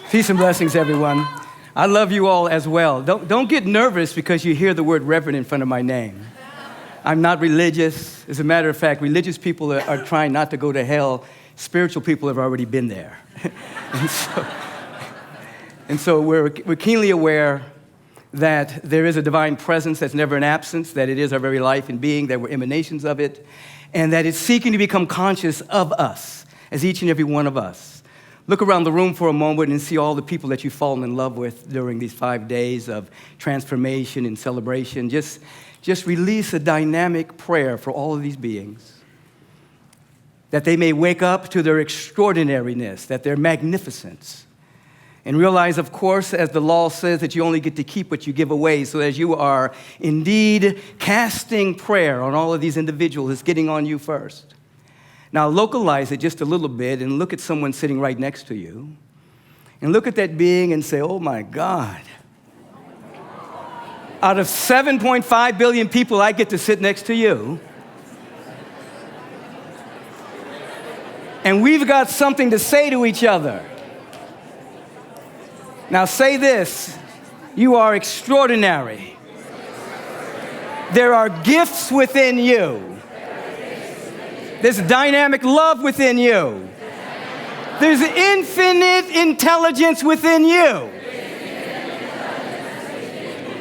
Peace and blessings, everyone. I love you all as well. Don't get nervous because you hear the word reverend in front of my name. I'm not religious. As a matter of fact, religious people are trying not to go to hell. Spiritual people have already been there. and so we're keenly aware that there is a divine presence that's never an absence, that it is our very life and being, that we're emanations of it, and that it's seeking to become conscious of us, as each and every one of us. Look around the room for a moment and see all the people that you've fallen in love with during these 5 days of transformation and celebration. Just release a dynamic prayer for all of these beings, that they may wake up to their extraordinariness, that their magnificence, and realize, of course, as the law says, that you only get to keep what you give away. So as you are indeed casting prayer on all of these individuals, it's getting on you first. Now, localize it just a little bit and look at someone sitting right next to you. And look at that being and say, oh my God. Out of 7.5 billion people, I get to sit next to you. And we've got something to say to each other. Now say this, you are extraordinary. There are gifts within you. There's dynamic love within you. There's infinite intelligence within you.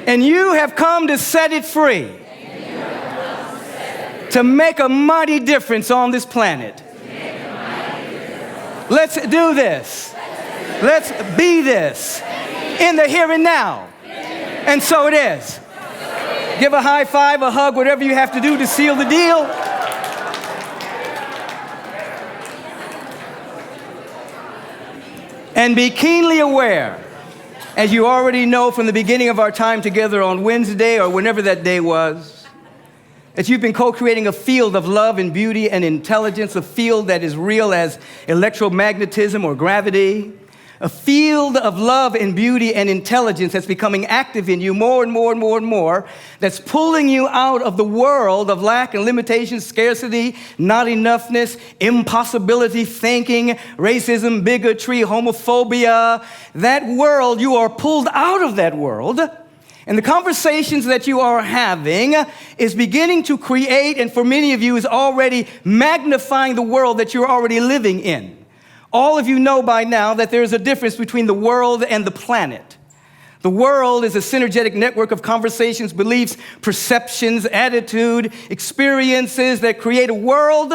And you have come to set it free. To make a mighty difference on this planet. Let's do this. Let's be this in the here and now. And so it is. Give a high five, a hug, whatever you have to do to seal the deal. And be keenly aware, as you already know from the beginning of our time together on Wednesday or whenever that day was, that you've been co-creating a field of love and beauty and intelligence, a field that is real as electromagnetism or gravity, a field of love and beauty and intelligence that's becoming active in you more and more and more and more, that's pulling you out of the world of lack and limitation, scarcity, not enoughness, impossibility thinking, racism, bigotry, homophobia. That world, you are pulled out of that world. And the conversations that you are having is beginning to create, and for many of you is already magnifying the world that you're already living in. All of you know by now that there is a difference between the world and the planet. The world is a synergetic network of conversations, beliefs, perceptions, attitude, experiences that create a world.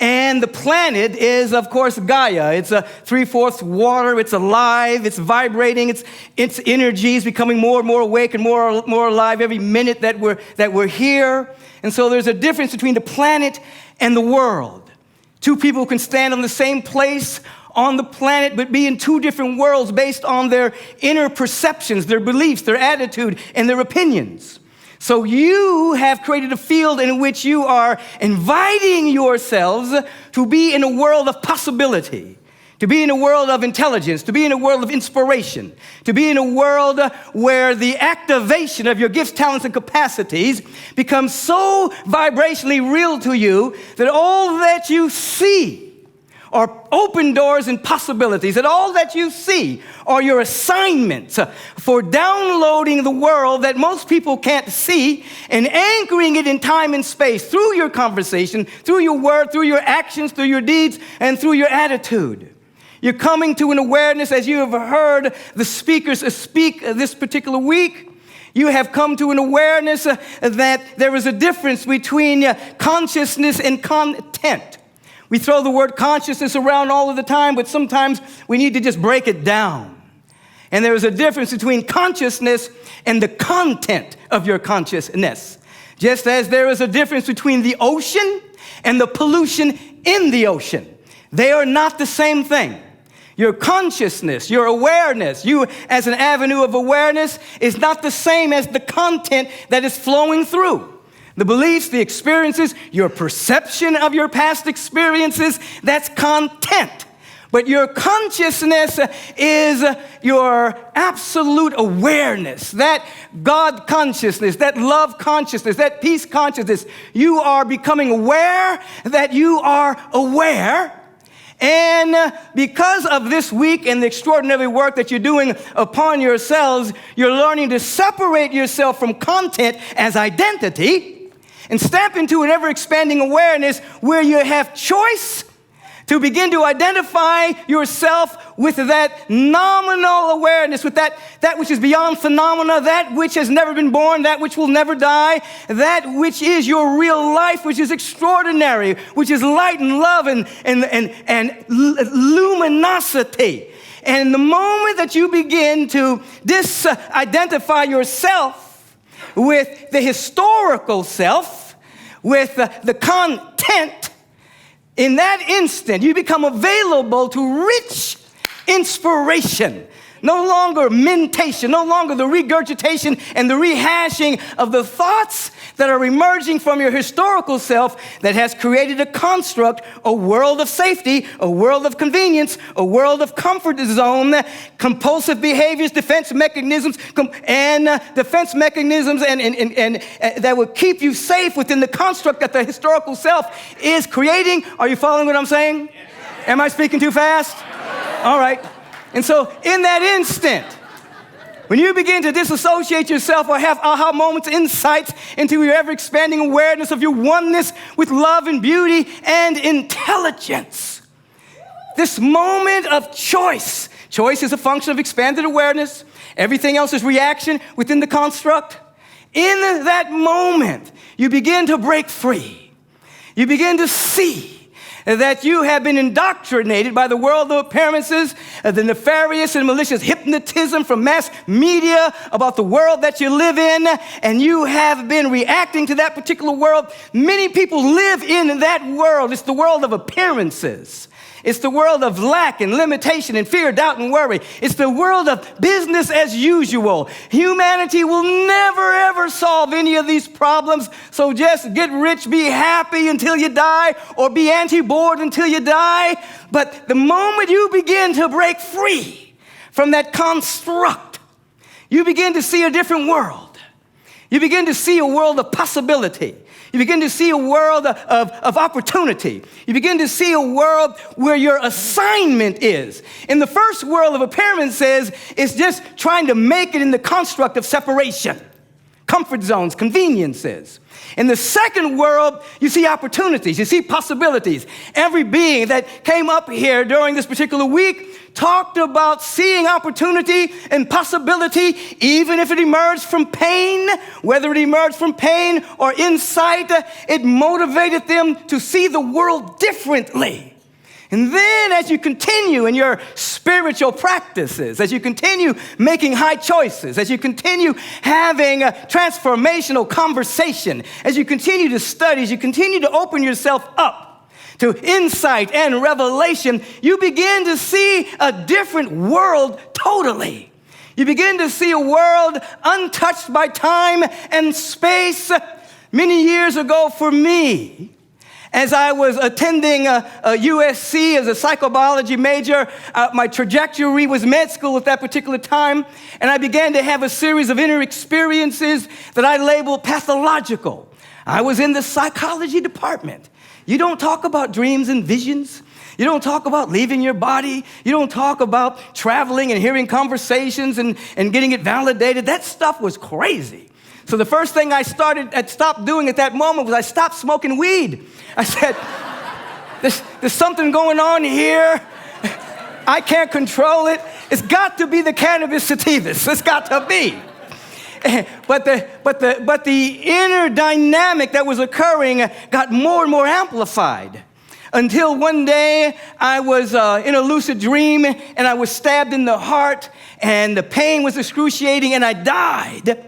And the planet is, of course, Gaia. It's a 3/4 water. It's alive. It's vibrating. Its energy is becoming more and more awake and more alive every minute that we're here. And so there's a difference between the planet and the world. Two people can stand on the same place on the planet, but be in two different worlds based on their inner perceptions, their beliefs, their attitude, and their opinions. So you have created a field in which you are inviting yourselves to be in a world of possibility, to be in a world of intelligence, to be in a world of inspiration, to be in a world where the activation of your gifts, talents, and capacities becomes so vibrationally real to you that all that you see are open doors and possibilities, that all that you see are your assignments for downloading the world that most people can't see and anchoring it in time and space through your conversation, through your word, through your actions, through your deeds, and through your attitude. You're coming to an awareness, as you have heard the speakers speak this particular week. You have come to an awareness that there is a difference between consciousness and content. We throw the word consciousness around all of the time, but sometimes we need to just break it down. And there is a difference between consciousness and the content of your consciousness. Just as there is a difference between the ocean and the pollution in the ocean. They are not the same thing. Your consciousness, your awareness, you as an avenue of awareness is not the same as the content that is flowing through. The beliefs, the experiences, your perception of your past experiences, that's content. But your consciousness is your absolute awareness, that God consciousness, that love consciousness, that peace consciousness. You are becoming aware that you are aware. And because of this week and the extraordinary work that you're doing upon yourselves, you're learning to separate yourself from content as identity and step into an ever-expanding awareness where you have choice to begin to identify yourself with that nominal awareness, with that which is beyond phenomena, that which has never been born, that which will never die, that which is your real life, which is extraordinary, which is light and love and luminosity. And the moment that you begin to disidentify yourself with the historical self, with the content, in that instant, you become available to rich inspiration. No longer mentation, no longer the regurgitation and the rehashing of the thoughts that are emerging from your historical self that has created a construct, a world of safety, a world of convenience, a world of comfort zone, compulsive behaviors, defense mechanisms, and that will keep you safe within the construct that the historical self is creating. Are you following what I'm saying? Am I speaking too fast? All right. And so in that instant, when you begin to disassociate yourself or have aha moments, insights into your ever-expanding awareness of your oneness with love and beauty and intelligence, this moment of choice is a function of expanded awareness. Everything else is reaction within the construct. In that moment, you begin to break free. You begin to see that you have been indoctrinated by the world of appearances, the nefarious and malicious hypnotism from mass media about the world that you live in, and you have been reacting to that particular world. Many people live in that world. It's the world of appearances. It's the world of lack and limitation and fear, doubt, and worry. It's the world of business as usual. Humanity will never, ever solve any of these problems, so just get rich, be happy until you die, or be anti-bored until you die. But the moment you begin to break free from that construct, you begin to see a different world. You begin to see a world of possibility. You begin to see a world of opportunity. You begin to see a world where your assignment is. In the first world of appearances, it's just trying to make it in the construct of separation, comfort zones, conveniences. In the second world, you see opportunities, you see possibilities. Every being that came up here during this particular week talked about seeing opportunity and possibility, even if it emerged from pain. Whether it emerged from pain or insight, it motivated them to see the world differently. And then as you continue in your spiritual practices, as you continue making high choices, as you continue having a transformational conversation, as you continue to study, as you continue to open yourself up to insight and revelation, you begin to see a different world totally. You begin to see a world untouched by time and space. Many years ago for me, as I was attending USC as a psychobiology major, my trajectory was med school at that particular time, and I began to have a series of inner experiences that I labeled pathological. I was in the psychology department. You don't talk about dreams and visions. You don't talk about leaving your body. You don't talk about traveling and hearing conversations and getting it validated. That stuff was crazy. So the first thing I stopped doing at that moment was I stopped smoking weed. I said, there's something going on here. I can't control it. It's got to be the cannabis sativas. It's got to be. But the inner dynamic that was occurring got more and more amplified until one day I was in a lucid dream and I was stabbed in the heart and the pain was excruciating and I died.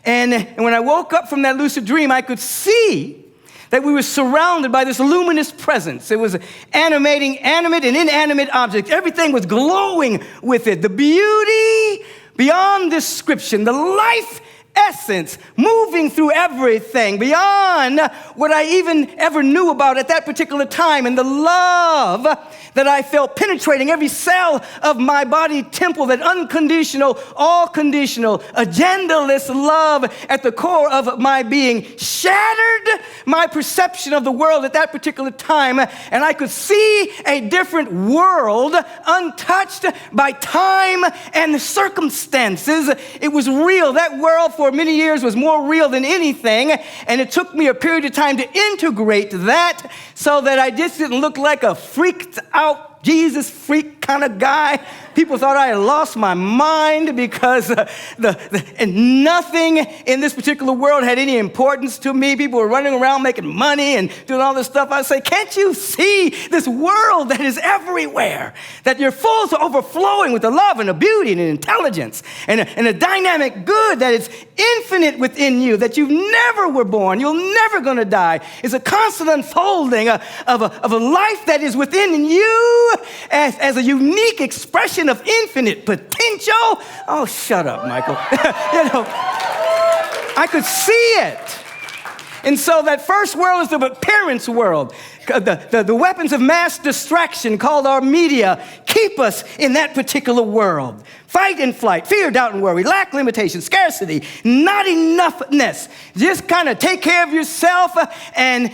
And when I woke up from that lucid dream, I could see that we were surrounded by this luminous presence. It was animate and inanimate objects. Everything was glowing with it. The beauty beyond description, the life essence, moving through everything beyond what I even ever knew about at that particular time, and the love that I felt penetrating every cell of my body temple, that unconditional, all-conditional, agendaless love at the core of my being shattered my perception of the world at that particular time, and I could see a different world untouched by time and circumstances. It was real. That world for many years was more real than anything, and it took me a period of time to integrate that so that I just didn't look like a freaked out Jesus freak kind of guy. People thought I had lost my mind because and nothing in this particular world had any importance to me. People were running around making money and doing all this stuff. I say, can't you see this world that is everywhere? That you're full to overflowing with the love and the beauty and the intelligence and a dynamic good that is infinite within you, that you never were born, you're never going to die. It's a constant unfolding of a life that is within you as a unique expression of infinite potential. Oh, shut up, Michael. I could see it. And so that first world is the parents' world. The weapons of mass distraction called our media keep us in that particular world. Fight and flight, fear, doubt, and worry, lack, limitation, scarcity, not enoughness. Just kind of take care of yourself and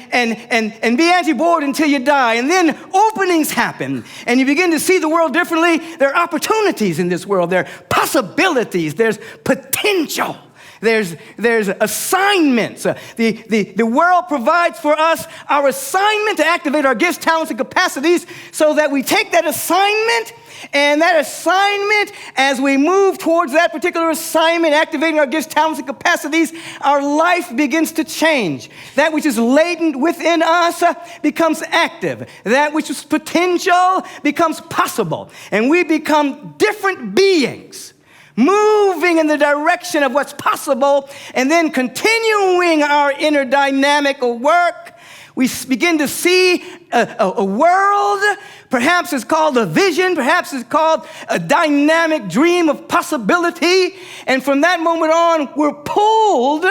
be anti-bored until you die. And then openings happen, and you begin to see the world differently. There are opportunities in this world. There are possibilities. There's potential. There's assignments. The world provides for us our assignment to activate our gifts, talents, and capacities so that we take that assignment, and that assignment, as we move towards that particular assignment, activating our gifts, talents, and capacities, our life begins to change. That which is latent within us becomes active. That which is potential becomes possible. And we become different beings, moving in the direction of what's possible, and then continuing our inner dynamic work. We begin to see a world. Perhaps it's called a vision. Perhaps it's called a dynamic dream of possibility. And from that moment on, we're pulled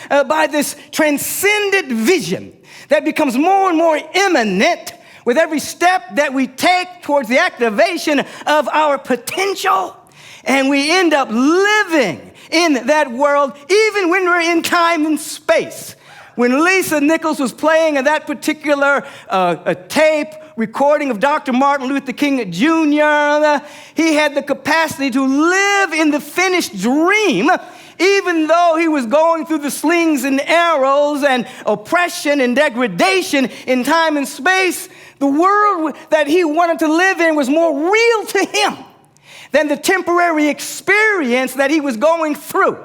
by this transcendent vision that becomes more and more imminent with every step that we take towards the activation of our potential. And we end up living in that world even when we're in time and space. When Lisa Nichols was playing that particular tape recording of Dr. Martin Luther King Jr., he had the capacity to live in the finished dream, even though he was going through the slings and arrows and oppression and degradation in time and space. The world that he wanted to live in was more real to him than the temporary experience that he was going through.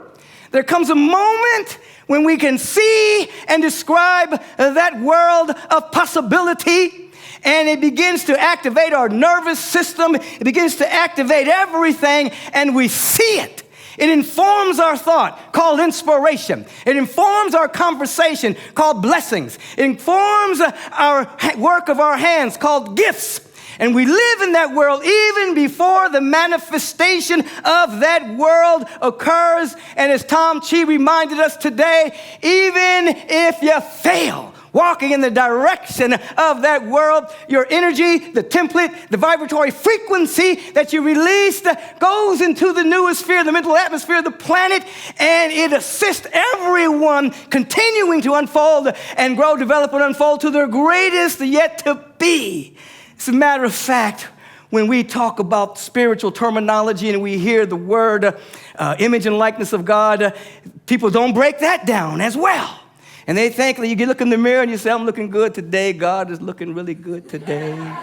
There comes a moment when we can see and describe that world of possibility, and it begins to activate our nervous system. It begins to activate everything, and we see it. It informs our thought, called inspiration. It informs our conversation, called blessings. It informs our work of our hands, called gifts. And we live in that world even before the manifestation of that world occurs. And as Tom Chi reminded us today, even if you fail walking in the direction of that world, your energy, the template, the vibratory frequency that you released goes into the noosphere, the mental atmosphere of the planet, and it assists everyone continuing to unfold and grow, develop, and unfold to their greatest yet to be. As a matter of fact, when we talk about spiritual terminology and we hear the word image and likeness of God, people don't break that down as well. And they think that you look in the mirror and you say, I'm looking good today. God is looking really good today.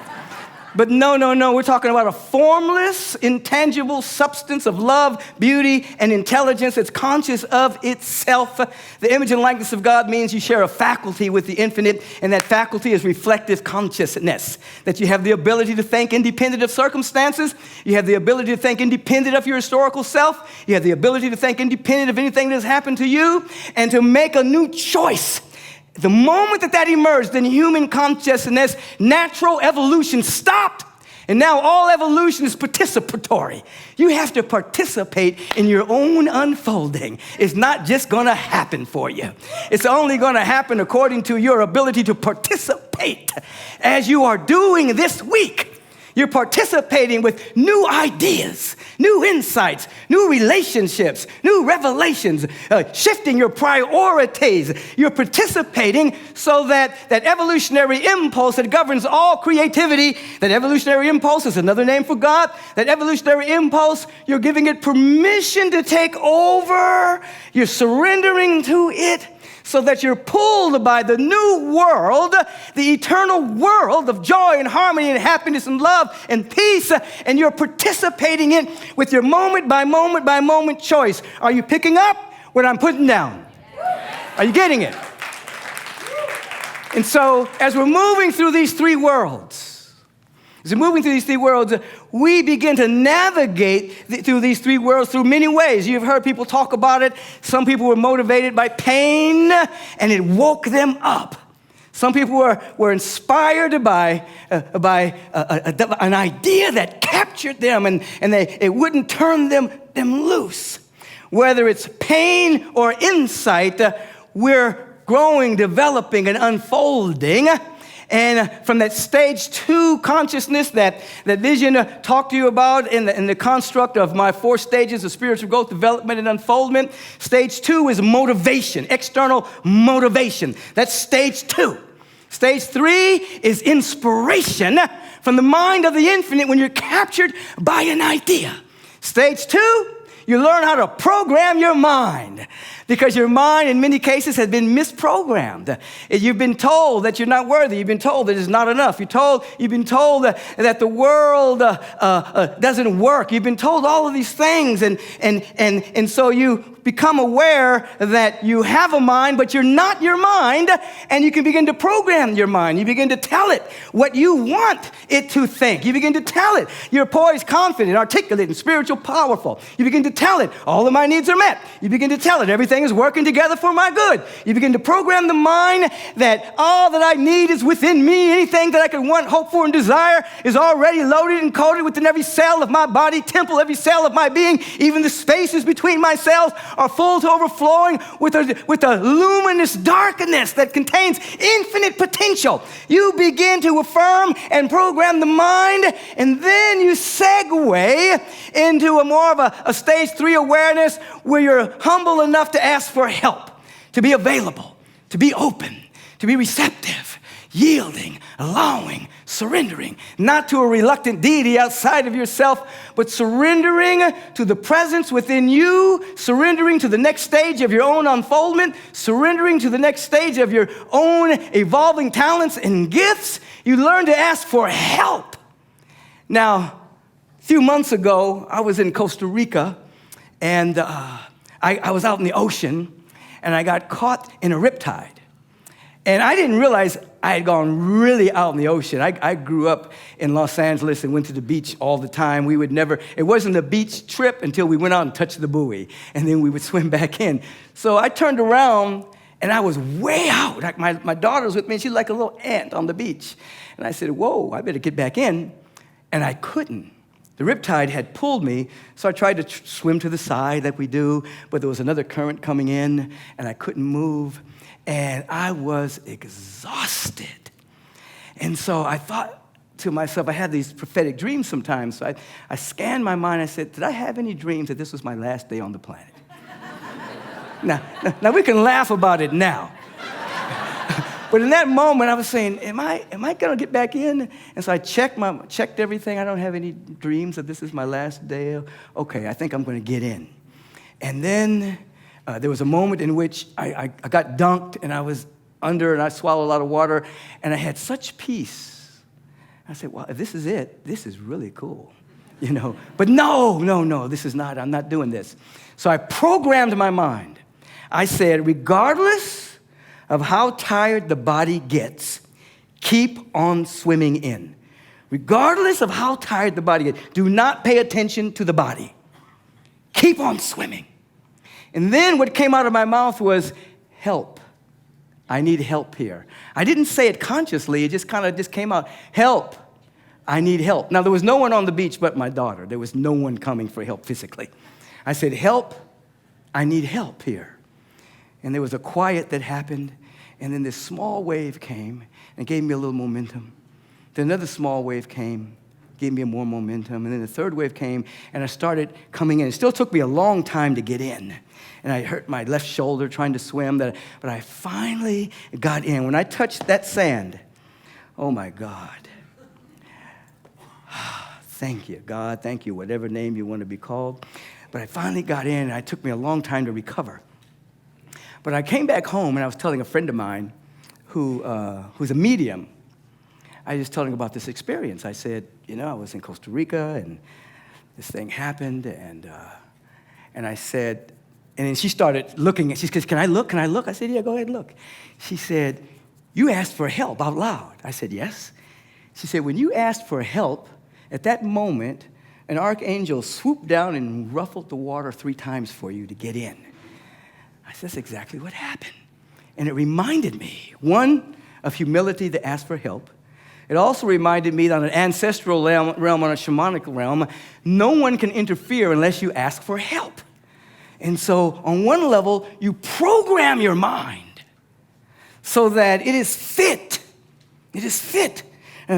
But no. We're talking about a formless, intangible substance of love, beauty, and intelligence that's conscious of itself. The image and likeness of God means you share a faculty with the infinite, and that faculty is reflective consciousness. That you have the ability to think independent of circumstances. You have the ability to think independent of your historical self. You have the ability to think independent of anything that has happened to you, and to make a new choice. The moment that emerged in human consciousness, natural evolution stopped, And now all evolution is participatory. You have to participate in your own unfolding. It's not just going to happen for you. It's only going to happen according to your ability to participate. As you are doing this week, you're participating with new ideas, new insights, new relationships, new revelations, shifting your priorities. You're participating so that that evolutionary impulse that governs all creativity, that evolutionary impulse is another name for God, that evolutionary impulse, you're giving it permission to take over. You're surrendering to it, so that you're pulled by the new world, the eternal world of joy and harmony and happiness and love and peace, and you're participating in with your moment by moment by moment choice. Are you picking up what I'm putting down? Are you getting it? And so, as we're moving through these three worlds, we begin to navigate through these three worlds through many ways. You've heard people talk about it. Some people were motivated by pain, and it woke them up. Some people were inspired by an idea that captured them, and it wouldn't turn them loose. Whether it's pain or insight, we're growing, developing, and unfolding. And from that stage 2 consciousness that Vision talked to you about in the construct of my 4 stages of spiritual growth, development, and unfoldment, stage 2 is motivation, external motivation. That's stage 2. Stage 3 is inspiration from the mind of the infinite when you're captured by an idea. Stage 2, you learn how to program your mind, because your mind, in many cases, has been misprogrammed. You've been told that you're not worthy. You've been told that it's not enough. You've been told that the world doesn't work. You've been told all of these things, and so you become aware that you have a mind, but you're not your mind, and you can begin to program your mind. You begin to tell it what you want it to think. You begin to tell it you're poised, confident, articulate, and spiritual powerful. You begin to tell it all of my needs are met. You begin to tell it everything is working together for my good. You begin to program the mind that all that I need is within me. Anything that I can want, hope for, and desire is already loaded and coded within every cell of my body, temple, every cell of my being. Even the spaces between my cells are full to overflowing with a luminous darkness that contains infinite potential. You begin to affirm and program the mind, and then you segue into a more of a stage 3 awareness where you're humble enough to ask for help, to be available, to be open, to be receptive, yielding, allowing, surrendering, not to a reluctant deity outside of yourself, but surrendering to the presence within you, surrendering to the next stage of your own unfoldment, surrendering to the next stage of your own evolving talents and gifts. You learn to ask for help. Now, a few months ago, I was in Costa Rica, and I was out in the ocean, and I got caught in a riptide. And I didn't realize I had gone really out in the ocean. I grew up in Los Angeles and went to the beach all the time. It wasn't a beach trip until we went out and touched the buoy, and then we would swim back in. So I turned around, and I was way out. Like my daughter was with me, and she's like a little ant on the beach. And I said, whoa, I better get back in. And I couldn't. The riptide had pulled me, so I tried to swim to the side like we do, but there was another current coming in, and I couldn't move, and I was exhausted. And so I thought to myself, I had these prophetic dreams sometimes, so I scanned my mind. I said, did I have any dreams that this was my last day on the planet? Now we can laugh about it now. But in that moment, I was saying, am I going to get back in? And so I checked everything. I don't have any dreams that this is my last day. Okay, I think I'm going to get in. And then there was a moment in which I got dunked, and I was under, and I swallowed a lot of water, and I had such peace. I said, well, if this is it, this is really cool, you know. But no, this is not. I'm not doing this. So I programmed my mind. I said, regardless of how tired the body gets, keep on swimming in. Regardless of how tired the body gets, do not pay attention to the body. Keep on swimming. And then what came out of my mouth was, help. I need help here. I didn't say it consciously, it just came out, help. I need help. Now, there was no one on the beach but my daughter. There was no one coming for help physically. I said, help, I need help here. And there was a quiet that happened, and then this small wave came and gave me a little momentum. Then another small wave came, gave me more momentum, and then the third wave came, and I started coming in. It still took me a long time to get in, and I hurt my left shoulder trying to swim, but I finally got in. When I touched that sand, oh my God. Thank you, God, thank you, whatever name you want to be called. But I finally got in, and it took me a long time to recover. But I came back home, and I was telling a friend of mine who's a medium. I was telling him about this experience. I said, I was in Costa Rica, and this thing happened, and I said, and then she started looking, and she said, can I look? I said, yeah, go ahead and look. She said, you asked for help out loud. I said, yes. She said, when you asked for help, at that moment, an archangel swooped down and ruffled the water 3 times for you to get in. I said, that's exactly what happened. And it reminded me, one, of humility that asked for help. It also reminded me that on an ancestral realm, on a shamanic realm, no one can interfere unless you ask for help. And so, on one level, you program your mind so that it is fit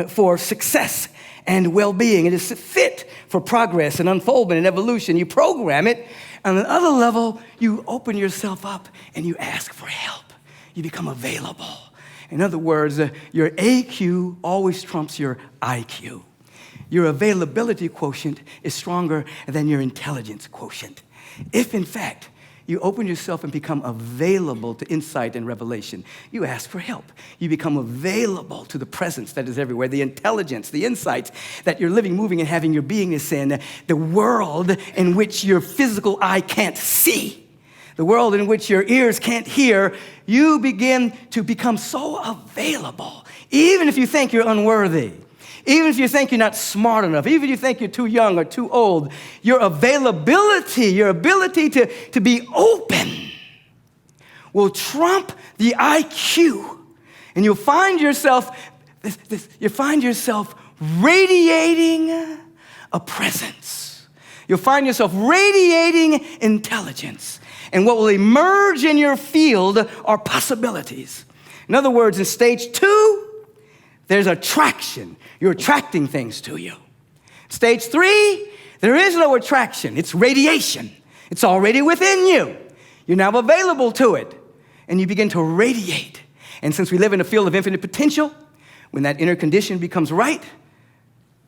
for success and well-being. It is fit for progress and unfoldment and evolution. You program it. On the other level, you open yourself up and you ask for help. You become available. In other words, your AQ always trumps your IQ. Your availability quotient is stronger than your intelligence quotient. If, in fact, you open yourself and become available to insight and revelation, you ask for help. You become available to the presence that is everywhere, the intelligence, the insights that you're living, moving, and having your beingness in, the world in which your physical eye can't see, the world in which your ears can't hear. You begin to become so available, even if you think you're unworthy. Even if you think you're not smart enough, even if you think you're too young or too old, your availability, your ability to be open will trump the IQ. And you'll find yourself radiating a presence. You'll find yourself radiating intelligence. And what will emerge in your field are possibilities. In other words, in stage 2, there's attraction. You're attracting things to you. Stage 3, there is no attraction. It's radiation. It's already within you. You're now available to it. And you begin to radiate. And since we live in a field of infinite potential, when that inner condition becomes right,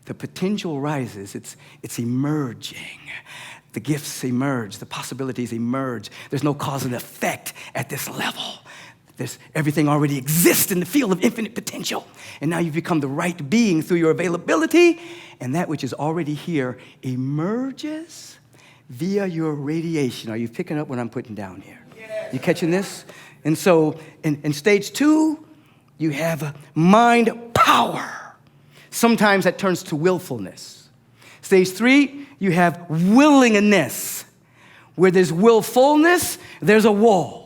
the potential rises. It's emerging. The gifts emerge. The possibilities emerge. There's no cause and effect at this level. Everything already exists in the field of infinite potential. And now you've become the right being through your availability, and that which is already here emerges via your radiation. Are you picking up what I'm putting down here? Yes. You catching this? And so in stage 2, you have mind power. Sometimes that turns to willfulness. Stage 3, you have willingness. Where there's willfulness, there's a wall.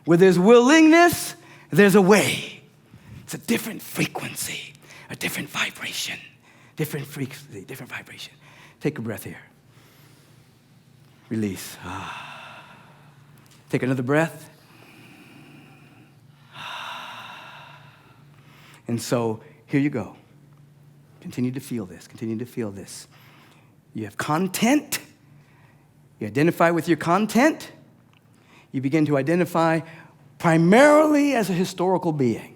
Where there's willingness, there's a way. It's a different frequency, a different vibration, different frequency, different vibration. Take a breath here. Release. Take another breath. And so here you go. Continue to feel this. Continue to feel this. You have content. You identify with your content. You begin to identify primarily as a historical being.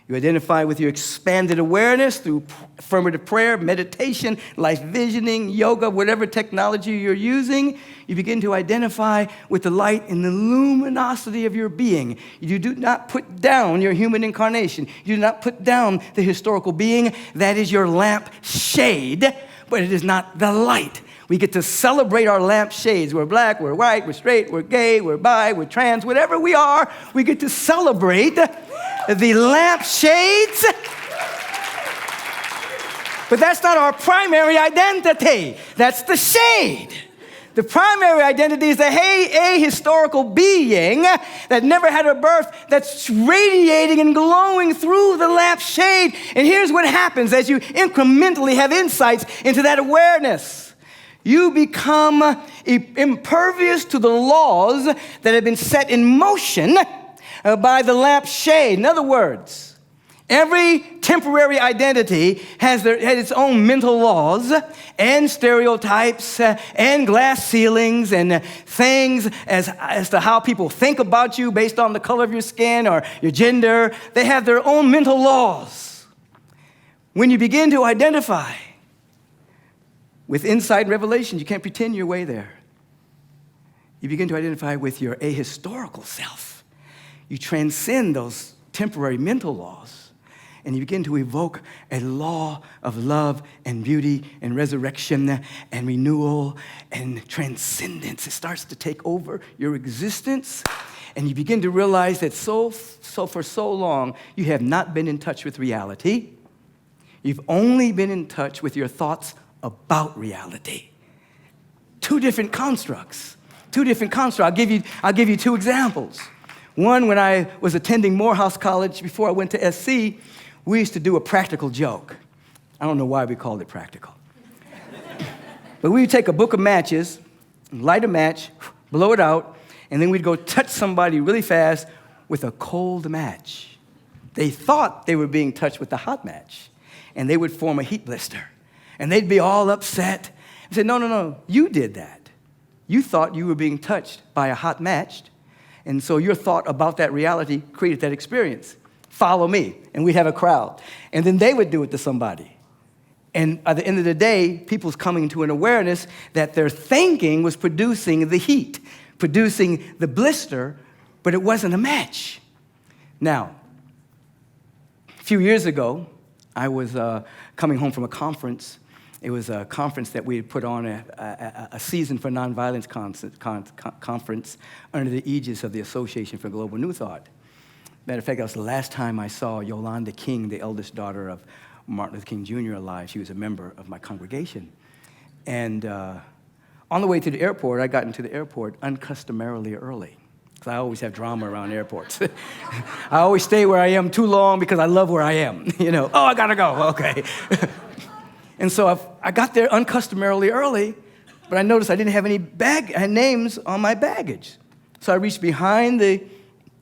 You identify with your expanded awareness through affirmative prayer, meditation, life visioning, yoga, whatever technology you're using. You begin to identify with the light and the luminosity of your being. You do not put down your human incarnation. You do not put down the historical being. That is your lamp shade, but it is not the light. We get to celebrate our lamp shades. We're black, we're white, we're straight, we're gay, we're bi, we're trans, whatever we are, we get to celebrate the lamp shades. But that's not our primary identity. That's the shade. The primary identity is a historical being that never had a birth, that's radiating and glowing through the lamp shade. And here's what happens as you incrementally have insights into that awareness. You become impervious to the laws that have been set in motion by the lamp's shade. In other words, every temporary identity has its own mental laws and stereotypes and glass ceilings and things as to how people think about you based on the color of your skin or your gender. They have their own mental laws. When you begin to identify with insight and revelation, you can't pretend your way there. You begin to identify with your ahistorical self. You transcend those temporary mental laws. And you begin to evoke a law of love and beauty and resurrection and renewal and transcendence. It starts to take over your existence. And you begin to realize that for so long, you have not been in touch with reality. You've only been in touch with your thoughts about reality. Two different constructs. I'll give you two examples. One, when I was attending Morehouse College before I went to SC, we used to do a practical joke. I don't know why we called it practical. But we would take a book of matches, light a match, blow it out, and then we'd go touch somebody really fast with a cold match. They thought they were being touched with a hot match, and they would form a heat blister. And they'd be all upset and say, no, you did that. You thought you were being touched by a hot match, and so your thought about that reality created that experience. Follow me. And we'd have a crowd. And then they would do it to somebody. And at the end of the day, people's coming to an awareness that their thinking was producing the heat, producing the blister, but it wasn't a match. Now, a few years ago, I was coming home from a conference. It was a conference that we had put on, a Season for Nonviolence conference under the aegis of the Association for Global New Thought. Matter of fact, that was the last time I saw Yolanda King, the eldest daughter of Martin Luther King Jr. alive. She was a member of my congregation. And on the way to the airport, I got into the airport uncustomarily early, because I always have drama around airports. I always stay where I am too long because I love where I am. I gotta go, okay. And so I got there uncustomarily early, but I noticed I didn't have any names on my baggage. So I reached behind the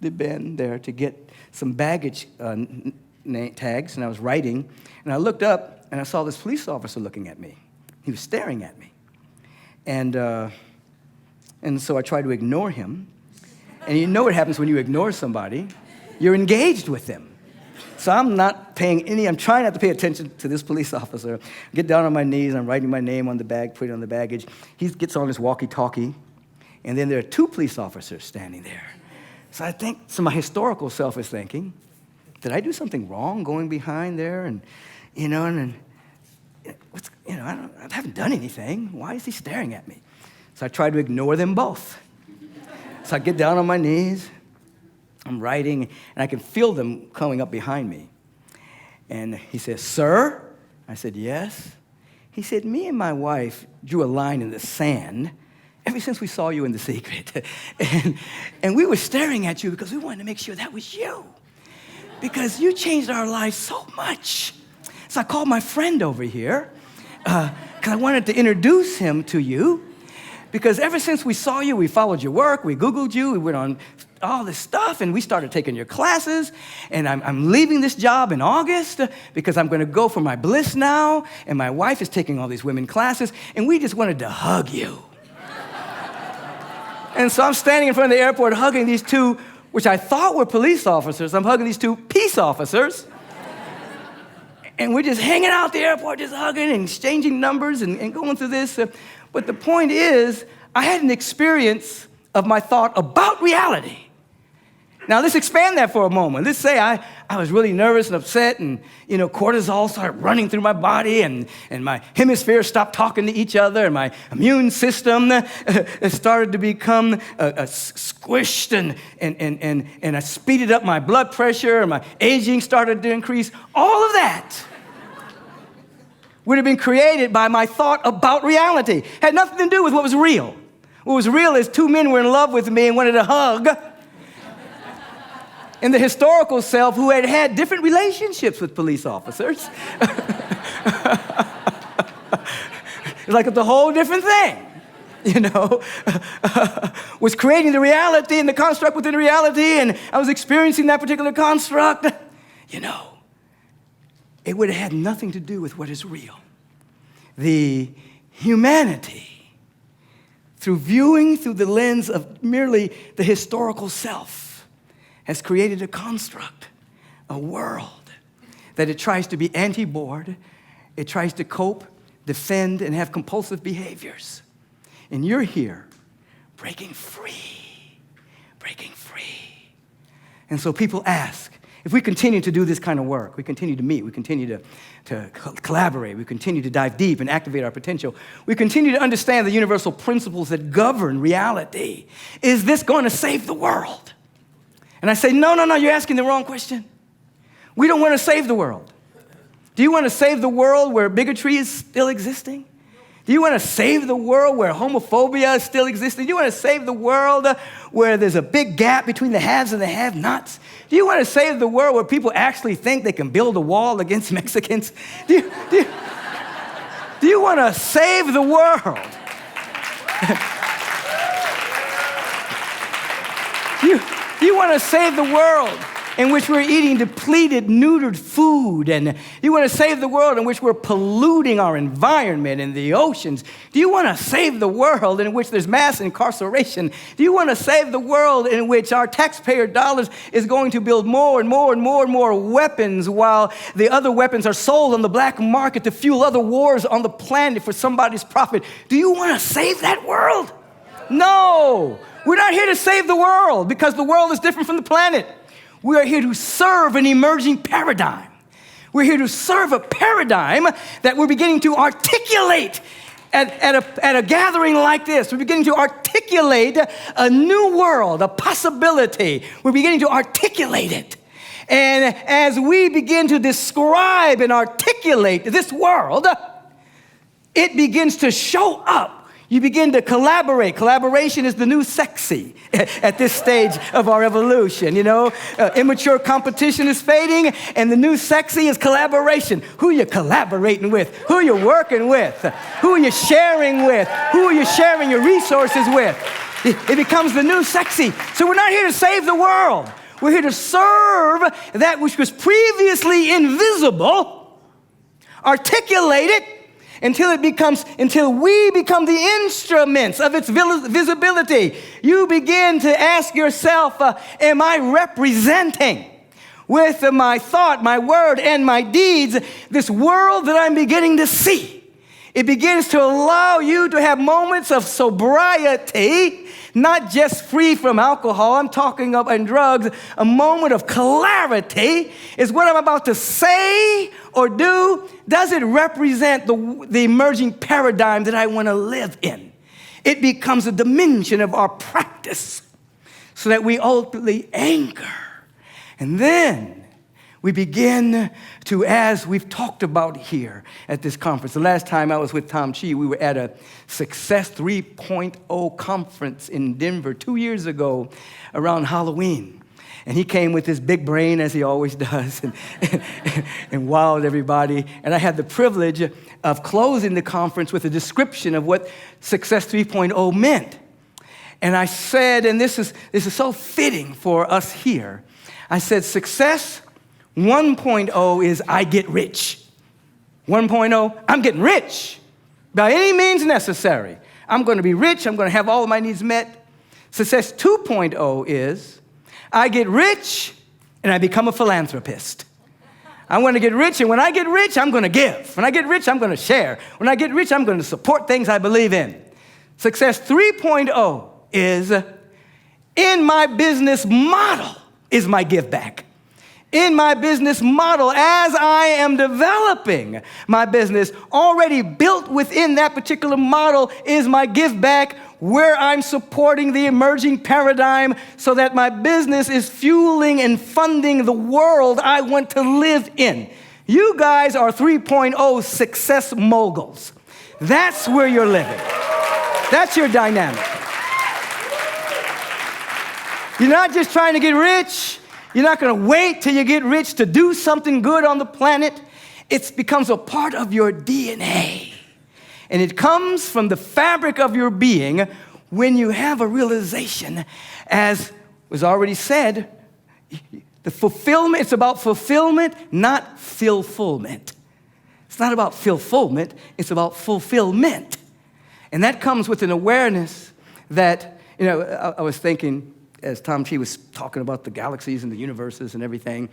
bin there to get some baggage tags, and I was writing, and I looked up, and I saw this police officer looking at me. He was staring at me. And so I tried to ignore him. And you know what happens when you ignore somebody? You're engaged with them. So I'm trying not to pay attention to this police officer. I get down on my knees, I'm writing my name on the bag, putting it on the baggage. He gets on his walkie-talkie, and then there are two police officers standing there. So my historical self is thinking, did I do something wrong going behind there? I haven't done anything. Why is he staring at me? So I tried to ignore them both. So I get down on my knees, I'm writing, and I can feel them coming up behind me. And he says, "Sir?" I said, "Yes." He said, "Me and my wife drew a line in the sand ever since we saw you in the secret. And we were staring at you because we wanted to make sure that was you. Because you changed our lives so much. So I called my friend over here because I wanted to introduce him to you. Because ever since we saw you, we followed your work, we Googled you, we went on all this stuff, and we started taking your classes. And I'm leaving this job in August because I'm going to go for my bliss now. And my wife is taking all these women classes, and we just wanted to hug you." And so I'm standing in front of the airport hugging these two, which I thought were police officers. I'm hugging these two peace officers. And we're just hanging out at the airport, just hugging and exchanging numbers and going through this. But the point is, I had an experience of my thought about reality. Now, let's expand that for a moment. Let's say I was really nervous and upset, and cortisol started running through my body, and my hemispheres stopped talking to each other, and my immune system started to become squished, and I speeded up my blood pressure, and my aging started to increase. All of that would have been created by my thought about reality. Had nothing to do with what was real. What was real is two men were in love with me and wanted a hug. And the historical self who had had different relationships with police officers. It's like it's a whole different thing, was creating the reality and the construct within reality, and I was experiencing that particular construct. It would have had nothing to do with what is real. The humanity, through viewing through the lens of merely the historical self, has created a construct, a world, that it tries to be anti-board, it tries to cope, defend, and have compulsive behaviors. And you're here breaking free, breaking free. And so people ask, if we continue to do this kind of work, we continue to meet, we continue to collaborate, we continue to dive deep and activate our potential, we continue to understand the universal principles that govern reality, is this going to save the world? And I say, no, you're asking the wrong question. We don't want to save the world. Do you want to save the world where bigotry is still existing? Do you want to save the world where homophobia is still existing? Do you want to save the world where there's a big gap between the haves and the have-nots? Do you want to save the world where people actually think they can build a wall against Mexicans? Do you want to save the world? Do you want to save the world in which we're eating depleted, neutered food? And you want to save the world in which we're polluting our environment and the oceans? Do you want to save the world in which there's mass incarceration? Do you want to save the world in which our taxpayer dollars is going to build more and more and more and more weapons while the other weapons are sold on the black market to fuel other wars on the planet for somebody's profit? Do you want to save that world? No. We're not here to save the world because the world is different from the planet. We are here to serve an emerging paradigm. We're here to serve a paradigm that we're beginning to articulate at a gathering like this. We're beginning to articulate a new world, a possibility. We're beginning to articulate it. And as we begin to describe and articulate this world, it begins to show up. You begin to collaborate. Collaboration is the new sexy at this stage of our evolution. Immature competition is fading, and the new sexy is collaboration. Who you collaborating with? Who you working with? Who you sharing with? Who are you sharing your resources with? It becomes the new sexy. So we're not here to save the world. We're here to serve that which was previously invisible, articulate it, until we become the instruments of its visibility. You begin to ask yourself, am I representing with my thought, my word, and my deeds this world that I'm beginning to see? It begins to allow you to have moments of sobriety, not just free from alcohol. I'm talking about and drugs. A moment of clarity is what I'm about to say or do. Does it represent the emerging paradigm that I want to live in? It becomes a dimension of our practice so that we ultimately anchor. And then we begin to, as we've talked about here at this conference. The last time I was with Tom Chi, we were at a Success 3.0 conference in Denver 2 years ago around Halloween. And he came with his big brain, as he always does, and wowed everybody. And I had the privilege of closing the conference with a description of what Success 3.0 meant. And I said, and this is so fitting for us here, I said, success 1.0 is I get rich. 1.0, I'm getting rich by any means necessary. I'm going to be rich. I'm going to have all of my needs met. Success 2.0 is I get rich and I become a philanthropist. I'm going to get rich, and when I get rich, I'm going to give. When I get rich, I'm going to share. When I get rich, I'm going to support things I believe in. Success 3.0 is in my business model is my give back. In my business model, as I am developing my business, already built within that particular model is my give back, where I'm supporting the emerging paradigm so that my business is fueling and funding the world I want to live in. You guys are 3.0 success moguls. That's where you're living. That's your dynamic. You're not just trying to get rich. You're not going to wait till you get rich to do something good on the planet. It becomes a part of your DNA. And it comes from the fabric of your being when you have a realization, as was already said, the fulfillment, it's about fulfillment, not fulfillment. It's not about fulfillment, it's about fulfillment. And that comes with an awareness that, I was thinking, as Tom T was talking about the galaxies and the universes and everything,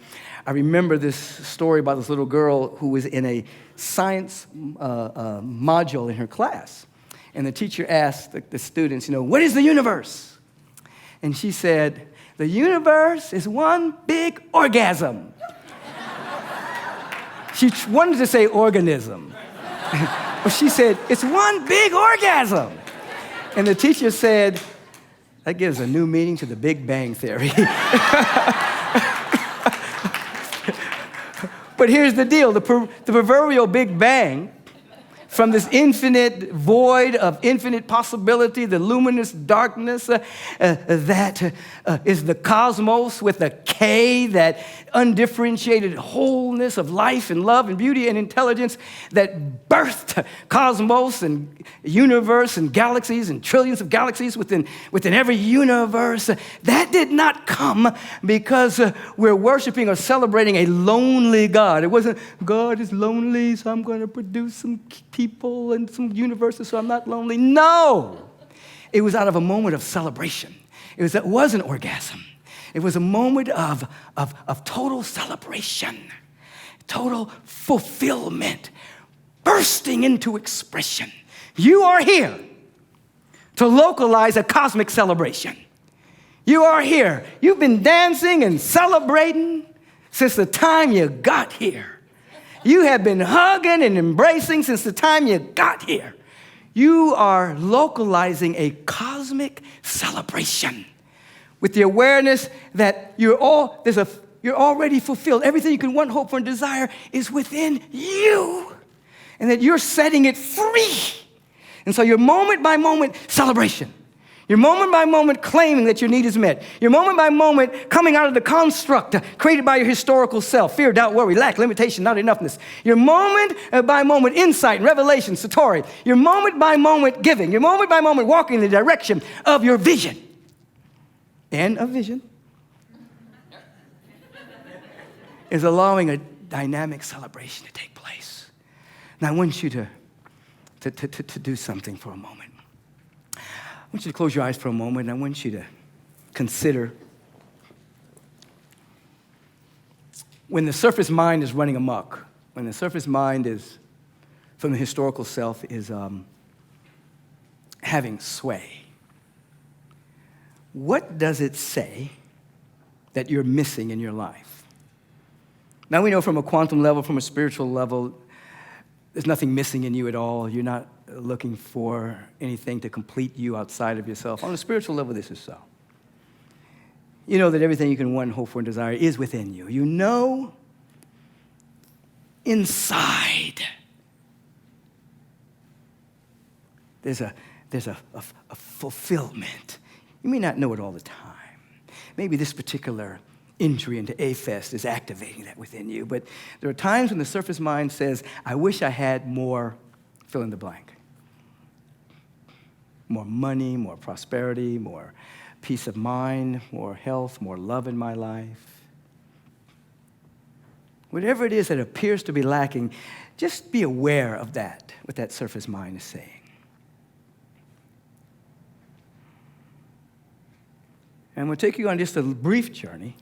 I remember this story about this little girl who was in a science module in her class. And the teacher asked the students, what is the universe? And she said, the universe is one big orgasm. She wanted to say organism. But she said, it's one big orgasm. And the teacher said, that gives a new meaning to the Big Bang Theory. But here's the deal. The proverbial Big Bang, from this infinite void of infinite possibility, the luminous darkness that is the cosmos with a K, that undifferentiated wholeness of life and love and beauty and intelligence that birthed cosmos and universe and galaxies and trillions of galaxies within every universe. That did not come because we're worshiping or celebrating a lonely God. It wasn't, God is lonely, so I'm going to produce some people and some universes so I'm not lonely. No! It was out of a moment of celebration. It was an orgasm. It was a moment of total celebration, total fulfillment, bursting into expression. You are here to localize a cosmic celebration. You are here. You've been dancing and celebrating since the time you got here. You have been hugging and embracing since the time you got here. You are localizing a cosmic celebration with the awareness that you're already fulfilled. Everything you can want, hope for, and desire is within you, and that you're setting it free. And so your moment-by-moment celebration, your moment-by-moment claiming that your need is met, your moment-by-moment coming out of the construct created by your historical self, fear, doubt, worry, lack, limitation, not enoughness, your moment-by-moment insight and revelation, satori, your moment-by-moment giving, your moment-by-moment walking in the direction of your vision. And a vision is allowing a dynamic celebration to take place. Now, I want you to do something for a moment. I want you to close your eyes for a moment, and I want you to consider when the surface mind is running amok, when the surface mind is, from the historical self, is having sway. What does it say that you're missing in your life? Now we know from a quantum level, from a spiritual level, there's nothing missing in you at all. You're not looking for anything to complete you outside of yourself. On a spiritual level, this is so. You know that everything you can want, hope for, and desire is within you. You know inside there's a fulfillment. You may not know it all the time. Maybe this particular entry into A-Fest is activating that within you, but there are times when the surface mind says, I wish I had more, fill in the blank. More money, more prosperity, more peace of mind, more health, more love in my life. Whatever it is that appears to be lacking, just be aware of that, what that surface mind is saying. And we'll take you on just a brief journey.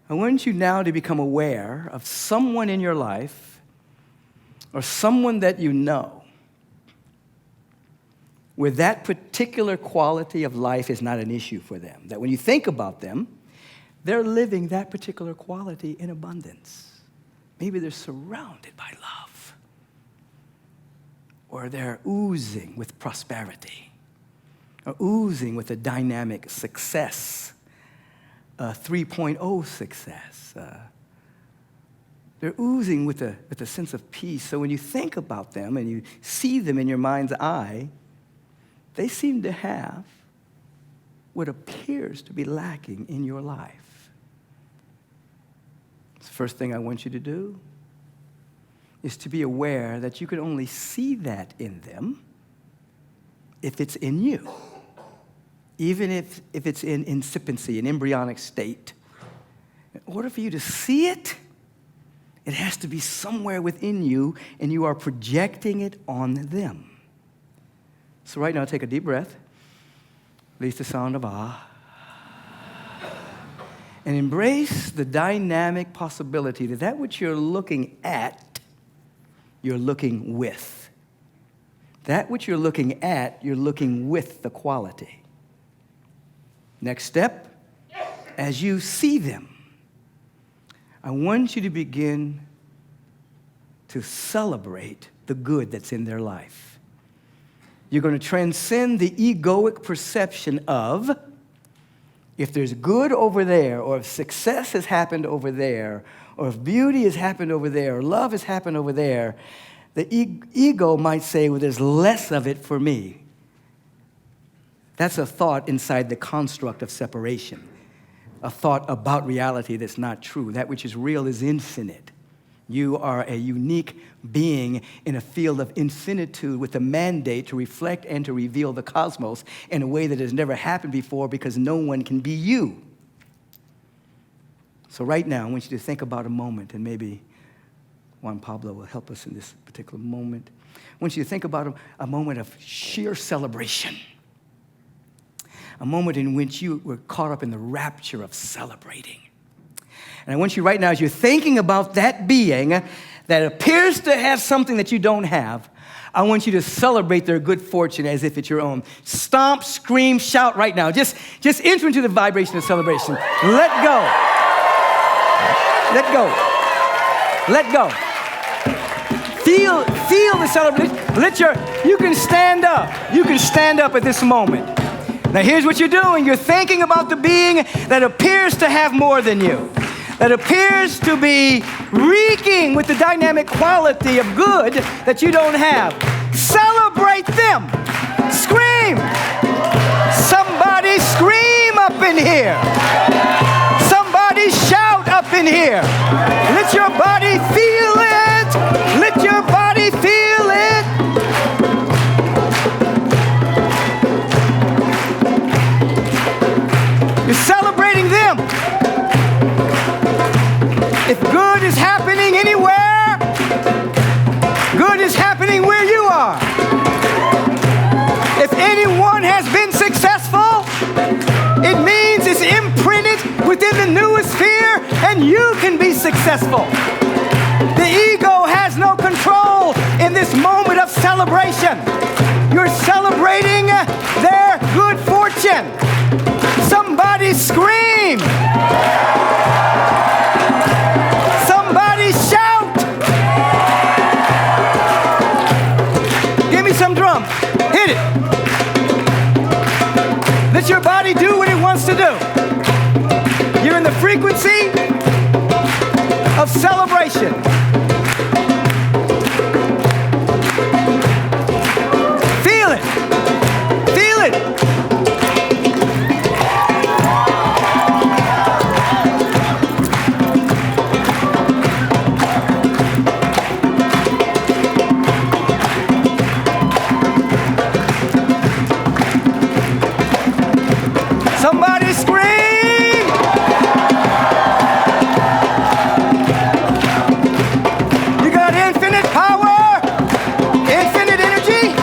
I want you now to become aware of someone in your life or someone that you know where that particular quality of life is not an issue for them. That when you think about them, they're living that particular quality in abundance. Maybe they're surrounded by love, or they're oozing with prosperity, or oozing with a dynamic success, a 3.0 success. They're oozing with a sense of peace. So when you think about them and you see them in your mind's eye, they seem to have what appears to be lacking in your life. The first thing I want you to do is to be aware that you can only see that in them if it's in you. Even if it's in incipiency, an embryonic state. In order for you to see it, it has to be somewhere within you, and you are projecting it on them. So right now, take a deep breath. Release the sound of ah. And embrace the dynamic possibility that that which you're looking at, you're looking with. That which you're looking at, you're looking with the quality. Next step, as you see them, I want you to begin to celebrate the good that's in their life. You're going to transcend the egoic perception of, if there's good over there, or if success has happened over there, or if beauty has happened over there, or love has happened over there, the ego might say, well, there's less of it for me. That's a thought inside the construct of separation, a thought about reality that's not true. That which is real is infinite. You are a unique being in a field of infinitude with a mandate to reflect and to reveal the cosmos in a way that has never happened before, because no one can be you. So right now, I want you to think about a moment, and maybe Juan Pablo will help us in this particular moment. I want you to think about a moment of sheer celebration. A moment in which you were caught up in the rapture of celebrating. And I want you right now, as you're thinking about that being that appears to have something that you don't have, I want you to celebrate their good fortune as if it's your own. Stomp, scream, shout right now. Just enter into the vibration of celebration. Let go. Let go. Let go. Feel the celebration. You can stand up. You can stand up at this moment. Now here's what you're doing. You're thinking about the being that appears to have more than you, that appears to be reeking with the dynamic quality of good that you don't have. Celebrate them. Scream. Somebody scream up in here. Somebody shout up in here. Let your body feel it. Let your body feel it. You're celebrating them. If good is happening anywhere, good is happening where you are. If anyone has been successful, it means it's imprinted within the newest sphere, and you can be successful. The ego has no control in this moment of celebration. You're celebrating their good fortune. Somebody scream. Somebody shout. Give me some drums. Hit it. Let your body do what it wants to do. You're in the frequency of celebration. Feel it. Feel it. Somebody scream! You got infinite power, infinite energy.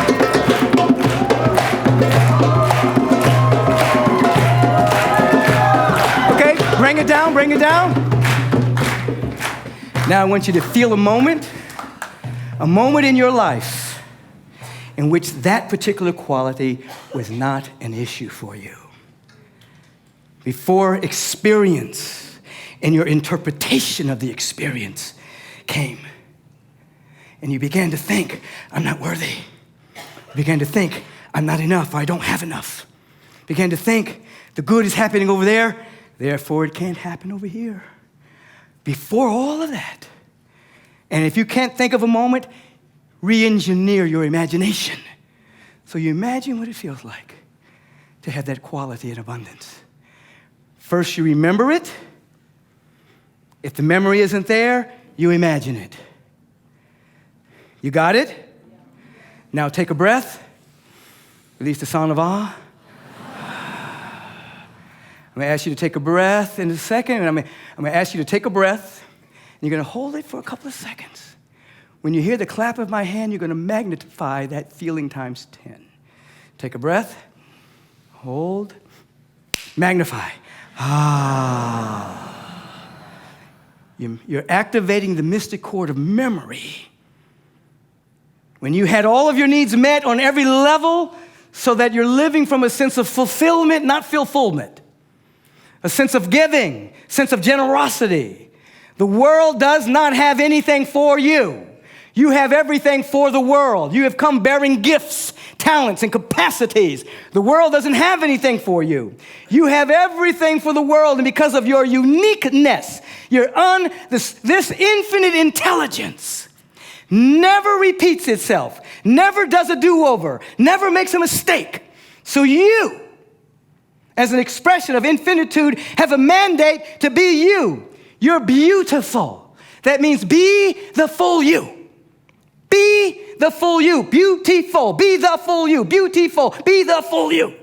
Okay, bring it down, bring it down. Now I want you to feel a moment in your life in which that particular quality was not an issue for you. Before experience and your interpretation of the experience came. And you began to think, I'm not worthy. You began to think, I'm not enough, or I don't have enough. You began to think, the good is happening over there, therefore it can't happen over here. Before all of that. And if you can't think of a moment, re-engineer your imagination. So you imagine what it feels like to have that quality in abundance. First, you remember it. If the memory isn't there, you imagine it. You got it? Now take a breath. Release the sound of ah. I'm going to ask you to take a breath in a second, and I'm going to ask you to take a breath, and you're going to hold it for a couple of seconds. When you hear the clap of my hand, you're going to magnify that feeling times 10. Take a breath, hold, magnify. Ah. You're activating the mystic chord of memory. When you had all of your needs met on every level, so that you're living from a sense of fulfillment, not fulfillment. A sense of giving, sense of generosity. The world does not have anything for you. You have everything for the world. You have come bearing gifts, talents, and capacities. The world doesn't have anything for you. You have everything for the world, and because of your uniqueness, this infinite intelligence never repeats itself, never does a do-over, never makes a mistake. So you, as an expression of infinitude, have a mandate to be you. You're beautiful. That means be the full you. Be the full you. Beautiful. Be the full you. Beautiful. Be the full you.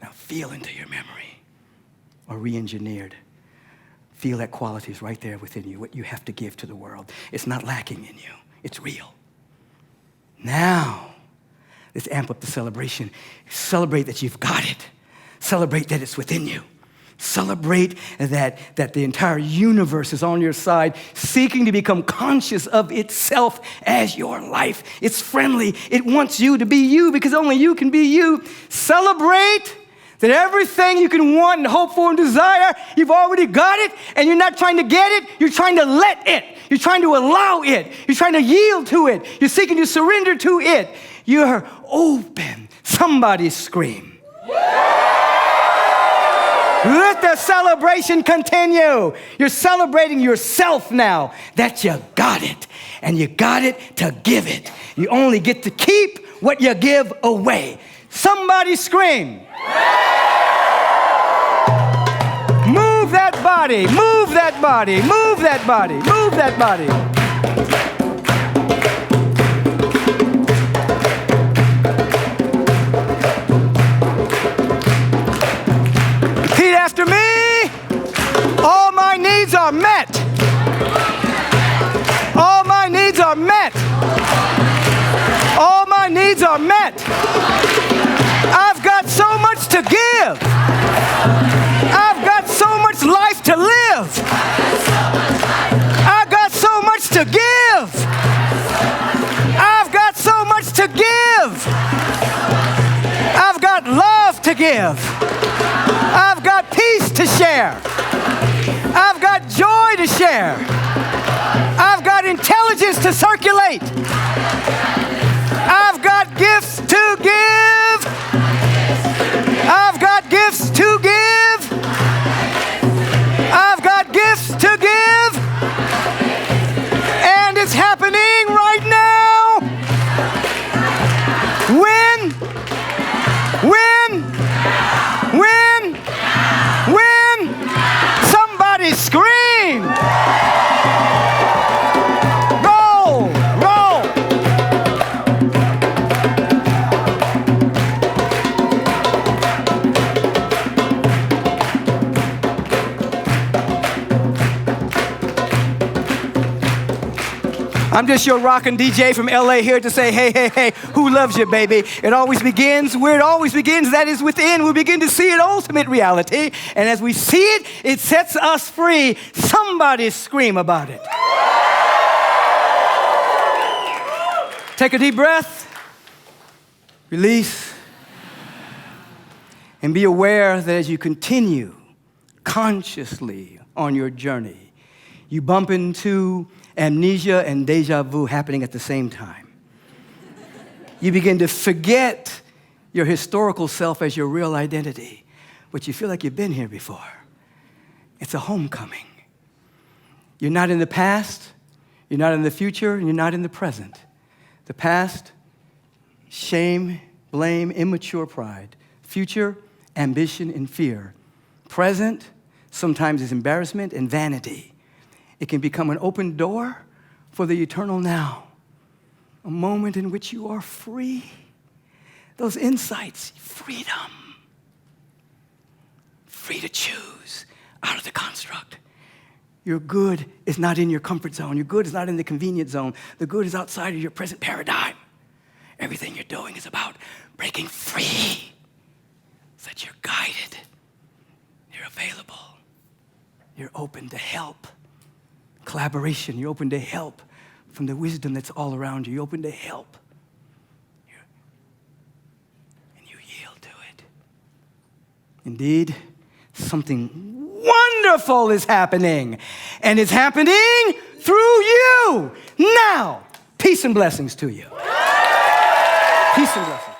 Now feel into your memory, or re-engineered. Feel that quality is right there within you, what you have to give to the world. It's not lacking in you. It's real. Now, let's amp up the celebration. Celebrate that you've got it. Celebrate that it's within you. Celebrate that the entire universe is on your side, seeking to become conscious of itself as your life. It's friendly. It wants you to be you because only you can be you. Celebrate that everything you can want and hope for and desire, you've already got it, and you're not trying to get it, you're trying to let it. You're trying to allow it. You're trying to yield to it. You're seeking to surrender to it. You're open. Somebody scream. Let the celebration continue. You're celebrating yourself now that you got it, and you got it to give it. You only get to keep what you give away. Somebody scream. Move that body, move that body, move that body, move that body. Repeat after me. All my needs are met. All my needs are met. All my needs are met. I've got so much to give. I've got so much life to live. I've got so much to give. I've got so much to give. I've got love to give. I've got peace to share. I've got joy to share. I've got intelligence to circulate. I've got gifts to give. I've got gifts to give. I've got gifts to give. And it's happening right now. When somebody scream. Roll. I'm just your rockin' DJ from LA here to say, hey, who loves you, baby? It always begins where it always begins, that is within. We begin to see an ultimate reality, and as we see it, it sets us free. Somebody scream about it. Take a deep breath, release, and be aware that as you continue consciously on your journey, you bump into amnesia and deja vu happening at the same time. You begin to forget your historical self as your real identity, but you feel like you've been here before. It's a homecoming. You're not in the past, you're not in the future, and you're not in the present. The past, shame, blame, immature pride. Future, ambition, and fear. Present, Sometimes it's embarrassment and vanity. It can become an open door for the eternal now, a moment in which you are free. Those insights, freedom. Free to choose out of the construct. Your good is not in your comfort zone. Your good is not in the convenient zone. The good is outside of your present paradigm. Everything you're doing is about breaking free so that you're guided, you're available, you're open to help. Collaboration, you're open to help from the wisdom that's all around you. You're open to help. And you yield to it. Indeed, something wonderful is happening, and it's happening through you. Now, peace and blessings to you. Peace and blessings.